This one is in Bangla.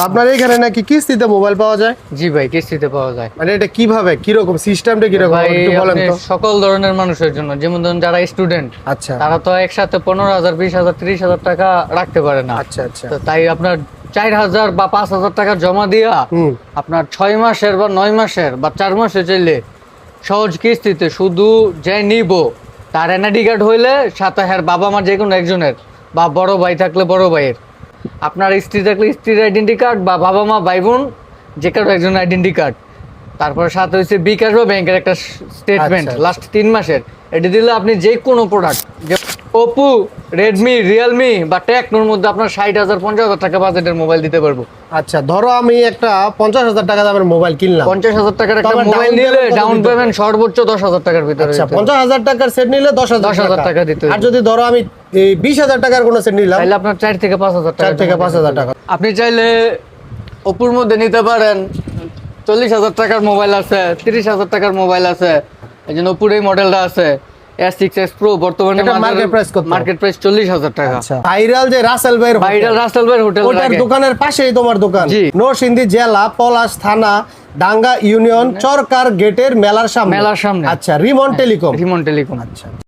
আপনার এখানে নাকি কিস্তিতে মোবাইল পাওয়া যায়? জি ভাই, কিস্তিতে পাওয়া যায়। মানে এটা কিভাবে, কিরকম সিস্টেমটা কিরকম ভাই একটু বলেন আপনি তো। সকল ধরনের মানুষের জন্য, যেমন ধরুন যারা স্টুডেন্ট, আচ্ছা তারা তো একসাথে 15,000, 20,000, 30,000 টাকা রাখতে পারে না। আচ্ছা আচ্ছা। তো তাই আপনার 4,000 বা 5,000 টাকা জমা দিয়া আপনার 6 মাসের বা 9 মাসের বা 4 মাসে চাইলে সহজ কিস্তিতে শুধু যে নিব তার এনআইডি কার্ড হইলে সাথে হ্যার বাবা মা যে কোনো একজনের, বা বড় ভাই থাকলে বড় ভাইয়ের, আপনার স্ত্রী থাকলে স্ত্রীর আইডেন্টি কার্ড, বা বাবা মা ভাই বোন যে কারো একজন আইডেন্টি কার্ড, তারপরে সাথে হচ্ছে বিকাশ বা ব্যাংকের একটা স্টেটমেন্ট আচ্ছা, লাস্ট 3 মাসের, এটি দিলে আপনি যে কোনো প্রোডাক্ট, ওপো, রেডমি, রিয়েলমি বা টেকনোর মধ্যে আপনার 60,000, 50,000 টাকা বাজেটের মোবাইল দিতে পারবো। আচ্ছা, ধরো আমি একটা 50,000 টাকা দামের মোবাইল কিনলাম। 50,000 টাকার একটা তবে মোবাইল down নিলে payment কত ডাউন দিতে পেমেন্ট সর্বোচ্চ 10,000 টাকার ভিতরে আচ্ছা, দিতে হবে। 50,000 টাকার সেট নিলে 10,000 10,000 টাকা দিতে হবে। আর যদি ধরো আমি এই 20,000 টাকার কোনো সেট নিলাম, তাহলে আপনার 4 থেকে 5,000 টাকা 4 থেকে 5,000 টাকা। আপনি চাইলে ওপোর মধ্যে নিতে পারেন। 40,000 টাকার মোবাইল আছে, 30,000 টাকার মোবাইল আছে, এই জন্য ওপোর এই মডেলটা আছে S6s Pro, বর্তমানে এটা মার্কেট প্রাইস কত? মার্কেট প্রাইস 40,000 টাকা। আচ্ছা, ভাইরাল যে রাসেল ভাইয়ের ভাইরাল রাসেল ভাই হোটেল, ওটার দোকানের পাশেই তোমার দোকান। জি। নরসিংদী জেলা পলাশ থানা ডাঙ্গা ইউনিয়ন চরকার গেটের মেলার সামনে। মেলার সামনে। আচ্ছা, রিমন টেলিকম। রিমন টেলিকম। আচ্ছা।